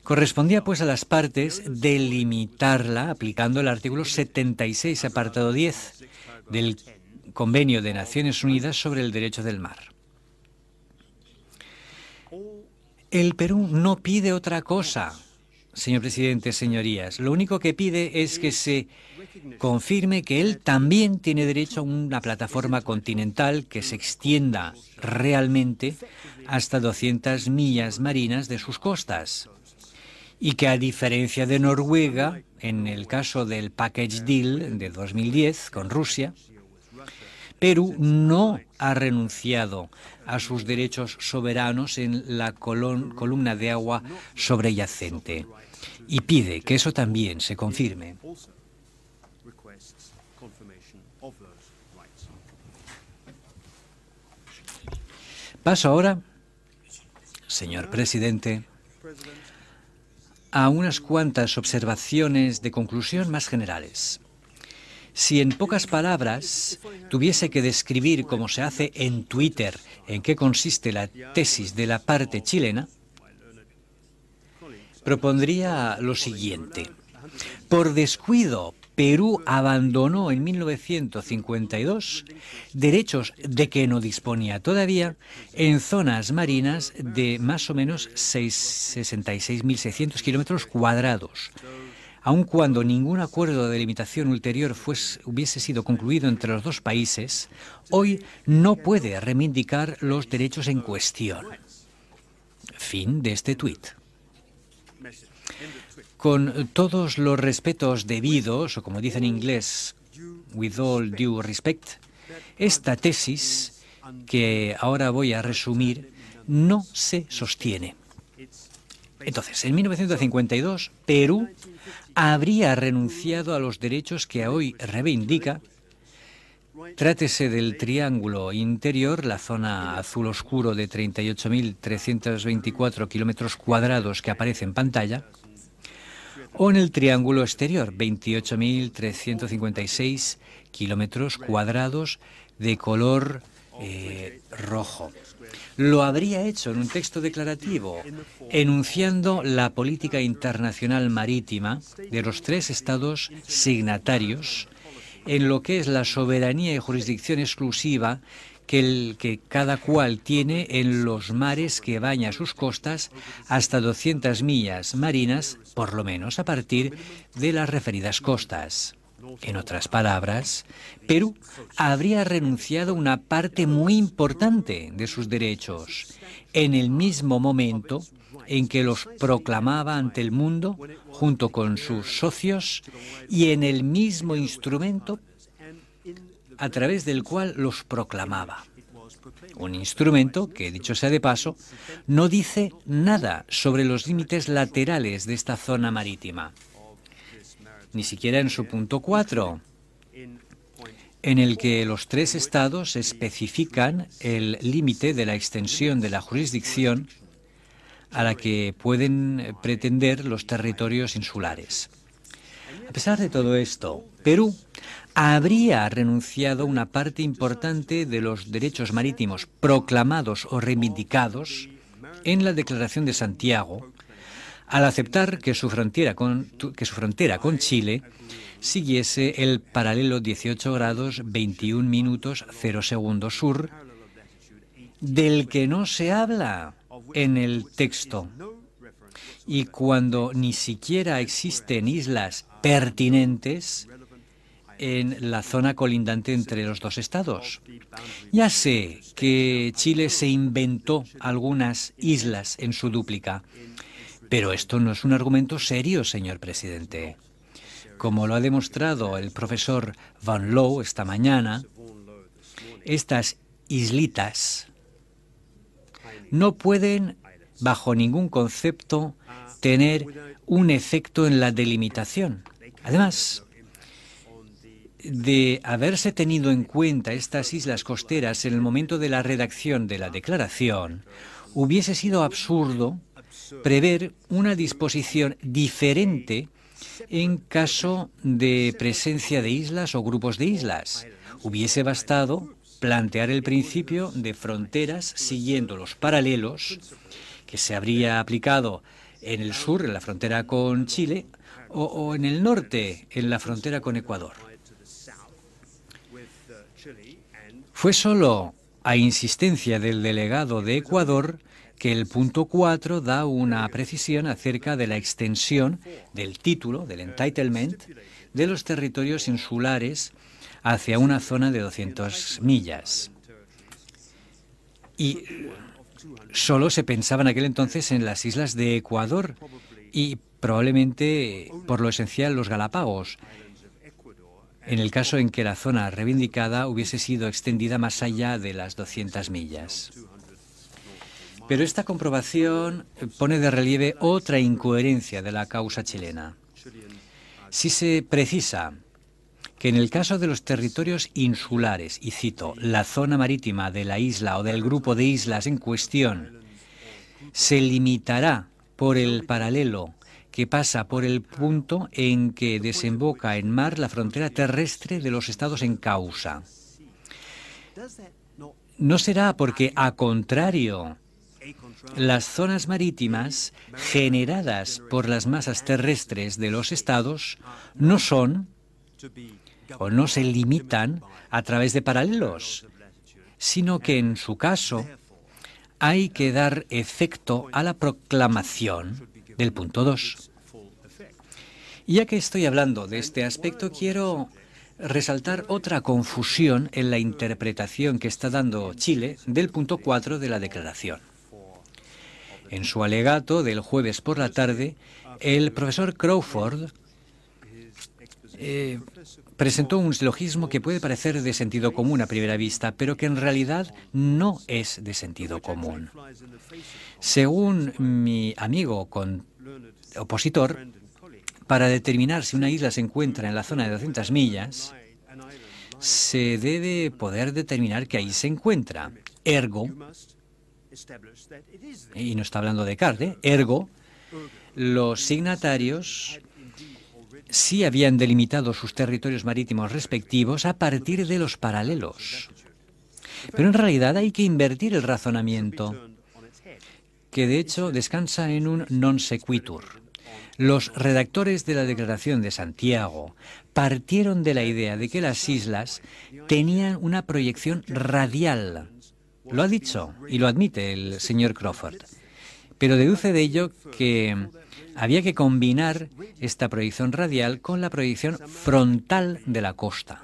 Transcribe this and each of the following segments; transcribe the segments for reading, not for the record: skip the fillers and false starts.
Correspondía pues a las partes delimitarla aplicando el artículo 76, apartado 10 del Convenio de Naciones Unidas sobre el Derecho del Mar. El Perú no pide otra cosa, señor presidente, señorías. Lo único que pide es que se confirme que él también tiene derecho a una plataforma continental que se extienda realmente hasta 200 millas marinas de sus costas. Y que a diferencia de Noruega, en el caso del Package Deal de 2010 con Rusia, Perú no ha renunciado a sus derechos soberanos en la columna de agua sobreyacente y pide que eso también se confirme. Paso ahora, señor presidente, a unas cuantas observaciones de conclusión más generales. Si en pocas palabras tuviese que describir, como se hace en Twitter, en qué consiste la tesis de la parte chilena, propondría lo siguiente. Por descuido, Perú abandonó en 1952 derechos de que no disponía todavía en zonas marinas de más o menos 66.600 kilómetros cuadrados. Aun cuando ningún acuerdo de delimitación ulterior hubiese sido concluido entre los dos países, hoy no puede reivindicar los derechos en cuestión. Fin de este tuit. Con todos los respetos debidos, o como dice en inglés, with all due respect, esta tesis, que ahora voy a resumir, no se sostiene. Entonces, en 1952, Perú habría renunciado a los derechos que hoy reivindica. Trátese del triángulo interior, la zona azul oscuro de 38.324 kilómetros cuadrados que aparece en pantalla, o en el triángulo exterior, 28.356 kilómetros cuadrados de color rojo. Lo habría hecho en un texto declarativo, enunciando la política internacional marítima de los tres estados signatarios en lo que es la soberanía y jurisdicción exclusiva que cada cual tiene en los mares que baña sus costas hasta 200 millas marinas, por lo menos a partir de las referidas costas. En otras palabras, Perú habría renunciado a una parte muy importante de sus derechos en el mismo momento en que los proclamaba ante el mundo junto con sus socios y en el mismo instrumento a través del cual los proclamaba. Un instrumento que, dicho sea de paso, no dice nada sobre los límites laterales de esta zona marítima, ni siquiera en su punto 4, en el que los tres estados especifican el límite de la extensión de la jurisdicción a la que pueden pretender los territorios insulares. A pesar de todo esto, Perú habría renunciado a una parte importante de los derechos marítimos proclamados o reivindicados en la Declaración de Santiago, al aceptar que su frontera con Chile siguiese el paralelo 18 grados 21 minutos 0 segundos sur, del que no se habla en el texto, y cuando ni siquiera existen islas pertinentes en la zona colindante entre los dos estados. Ya sé que Chile se inventó algunas islas en su dúplica, pero esto no es un argumento serio, señor presidente. Como lo ha demostrado el profesor Van Loo esta mañana, estas islitas no pueden, bajo ningún concepto, tener un efecto en la delimitación. Además, de haberse tenido en cuenta estas islas costeras en el momento de la redacción de la declaración, hubiese sido absurdo prever una disposición diferente en caso de presencia de islas o grupos de islas. Hubiese bastado plantear el principio de fronteras siguiendo los paralelos que se habría aplicado en el sur, en la frontera con Chile, o en el norte, en la frontera con Ecuador. Fue solo a insistencia del delegado de Ecuador que el punto 4 da una precisión acerca de la extensión del título, del entitlement, de los territorios insulares hacia una zona de 200 millas. Y solo se pensaba en aquel entonces en las islas de Ecuador y probablemente, por lo esencial, los Galápagos, en el caso en que la zona reivindicada hubiese sido extendida más allá de las 200 millas. Pero esta comprobación pone de relieve otra incoherencia de la causa chilena. Si se precisa que en el caso de los territorios insulares, y cito, la zona marítima de la isla o del grupo de islas en cuestión se limitará por el paralelo que pasa por el punto en que desemboca en mar la frontera terrestre de los estados en causa. ¿No será porque, a contrario, las zonas marítimas generadas por las masas terrestres de los estados no son o no se limitan a través de paralelos, sino que en su caso hay que dar efecto a la proclamación del punto 2. Ya que estoy hablando de este aspecto, quiero resaltar otra confusión en la interpretación que está dando Chile del punto 4 de la declaración. En su alegato del jueves por la tarde, el profesor Crawford presentó un silogismo que puede parecer de sentido común a primera vista, pero que en realidad no es de sentido común. Según mi amigo opositor, para determinar si una isla se encuentra en la zona de 200 millas, se debe poder determinar que ahí se encuentra. Ergo, y no está hablando de Descartes, ergo, los signatarios sí habían delimitado sus territorios marítimos respectivos a partir de los paralelos. Pero en realidad hay que invertir el razonamiento, que de hecho descansa en un non sequitur. Los redactores de la Declaración de Santiago partieron de la idea de que las islas tenían una proyección radial. Lo ha dicho y lo admite el señor Crawford, pero deduce de ello que había que combinar esta proyección radial con la proyección frontal de la costa.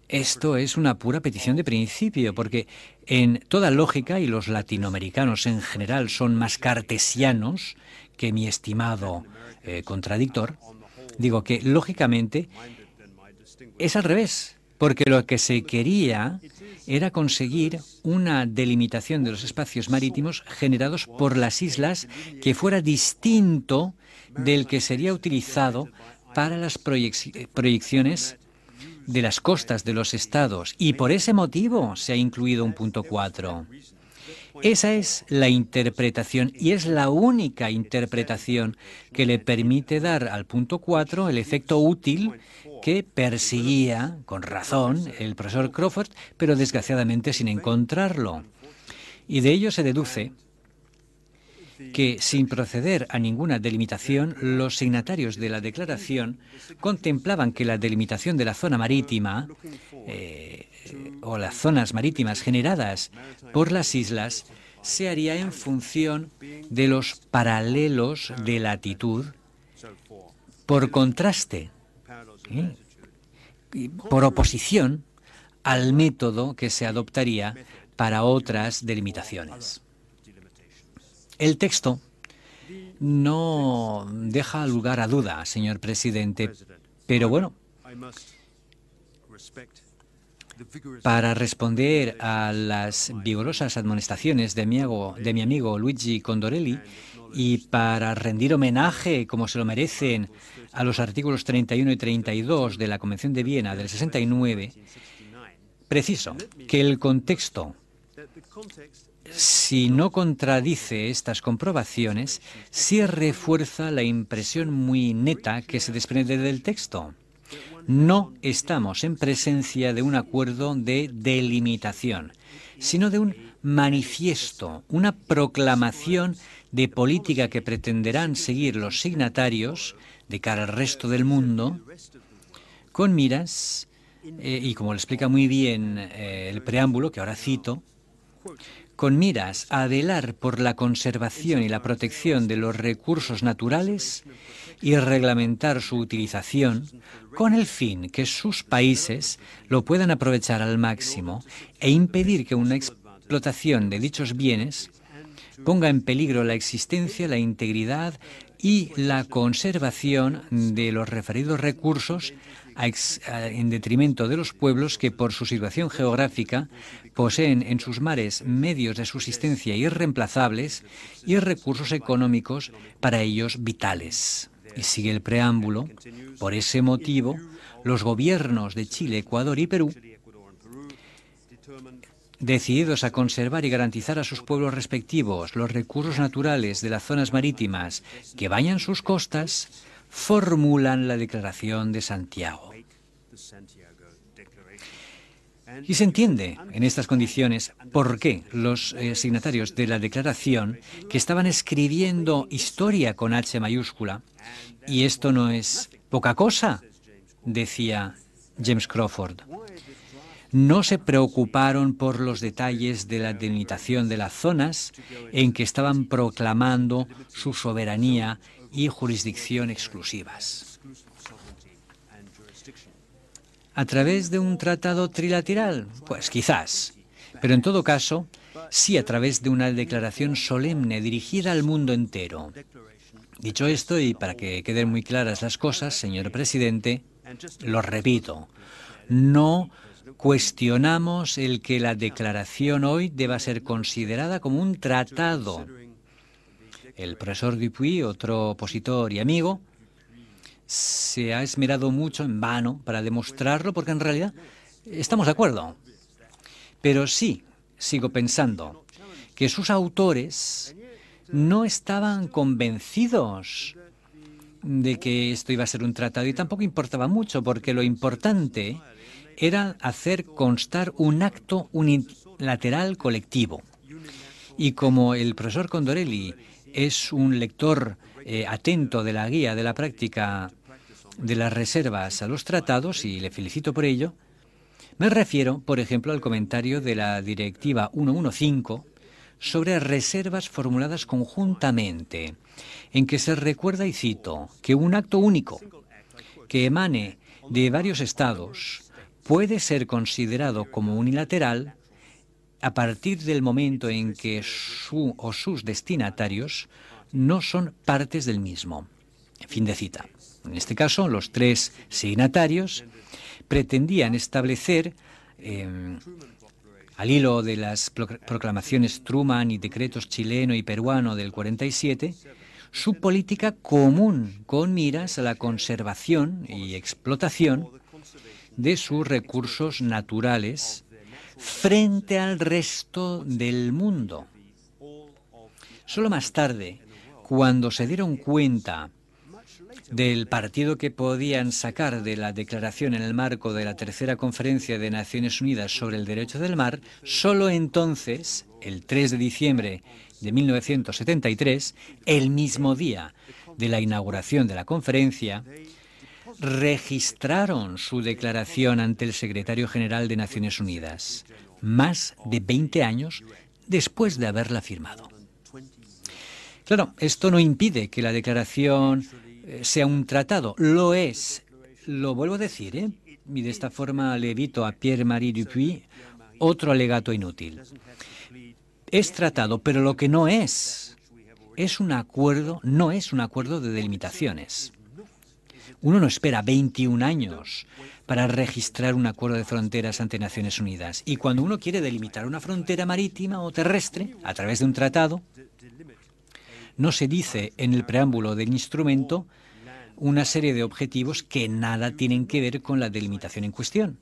Esto es una pura petición de principio, porque en toda lógica, y los latinoamericanos en general son más cartesianos que mi estimado contradictor, digo que lógicamente es al revés, porque lo que se quería era conseguir una delimitación de los espacios marítimos generados por las islas que fuera distinto del que sería utilizado para las proyecciones de las costas de los estados, y por ese motivo se ha incluido un punto 4. Esa es la interpretación, y es la única interpretación que le permite dar al punto 4 el efecto útil que perseguía, con razón, el profesor Crawford, pero desgraciadamente sin encontrarlo. Y de ello se deduce que, sin proceder a ninguna delimitación, los signatarios de la declaración contemplaban que la delimitación de la zona marítima o las zonas marítimas generadas por las islas se haría en función de los paralelos de latitud, por contraste, por oposición al método que se adoptaría para otras delimitaciones. El texto no deja lugar a duda, señor presidente, pero bueno, para responder a las vigorosas admonestaciones de mi amigo Luigi Condorelli y para rendir homenaje, como se lo merecen, a los artículos 31 y 32 de la Convención de Viena del 69, preciso que el contexto, si no contradice estas comprobaciones, sí refuerza la impresión muy neta que se desprende del texto. No estamos en presencia de un acuerdo de delimitación, sino de un manifiesto, una proclamación de política que pretenderán seguir los signatarios de cara al resto del mundo, con miras, y como lo explica muy bien el preámbulo, que ahora cito, con miras a velar por la conservación y la protección de los recursos naturales y reglamentar su utilización con el fin que sus países lo puedan aprovechar al máximo e impedir que una explotación de dichos bienes ponga en peligro la existencia, la integridad y la conservación de los referidos recursos en detrimento de los pueblos que por su situación geográfica poseen en sus mares medios de subsistencia irreemplazables y recursos económicos para ellos vitales. Y sigue el preámbulo. Por ese motivo, los gobiernos de Chile, Ecuador y Perú, decididos a conservar y garantizar a sus pueblos respectivos los recursos naturales de las zonas marítimas que bañan sus costas, formulan la Declaración de Santiago. Y se entiende en estas condiciones por qué los signatarios de la declaración, que estaban escribiendo historia con H mayúscula, y esto no es poca cosa, decía James Crawford, no se preocuparon por los detalles de la delimitación de las zonas en que estaban proclamando su soberanía y jurisdicción exclusivas. ¿A través de un tratado trilateral? Pues quizás, pero en todo caso, sí a través de una declaración solemne dirigida al mundo entero. Dicho esto, y para que queden muy claras las cosas, señor presidente, lo repito, no cuestionamos el que la declaración hoy deba ser considerada como un tratado. El profesor Dupuy, otro opositor y amigo, se ha esmerado mucho en vano para demostrarlo, porque en realidad estamos de acuerdo. Pero sí, sigo pensando que sus autores no estaban convencidos de que esto iba a ser un tratado y tampoco importaba mucho, porque lo importante era hacer constar un acto unilateral colectivo. Y como el profesor Condorelli es un lector atento de la guía de la práctica de las reservas a los tratados, y le felicito por ello, me refiero, por ejemplo, al comentario de la Directiva 115 sobre reservas formuladas conjuntamente, en que se recuerda, y cito, que un acto único que emane de varios estados puede ser considerado como unilateral a partir del momento en que su o sus destinatarios no son partes del mismo. Fin de cita. En este caso, los tres signatarios pretendían establecer, al hilo de las proclamaciones Truman y decretos chileno y peruano del 47, su política común con miras a la conservación y explotación de sus recursos naturales frente al resto del mundo. Solo más tarde, cuando se dieron cuenta del partido que podían sacar de la declaración en el marco de la tercera conferencia de Naciones Unidas sobre el derecho del mar, solo entonces, el 3 de diciembre de 1973, el mismo día de la inauguración de la conferencia, registraron su declaración ante el secretario general de Naciones Unidas, más de 20 años después de haberla firmado. Claro, esto no impide que la declaración sea un tratado. Lo es. Lo vuelvo a decir, y de esta forma le evito a Pierre-Marie Dupuy otro alegato inútil. Es tratado, pero lo que no es un acuerdo, no es un acuerdo de delimitaciones. Uno no espera 21 años para registrar un acuerdo de fronteras ante Naciones Unidas. Y cuando uno quiere delimitar una frontera marítima o terrestre a través de un tratado, no se dice en el preámbulo del instrumento una serie de objetivos que nada tienen que ver con la delimitación en cuestión.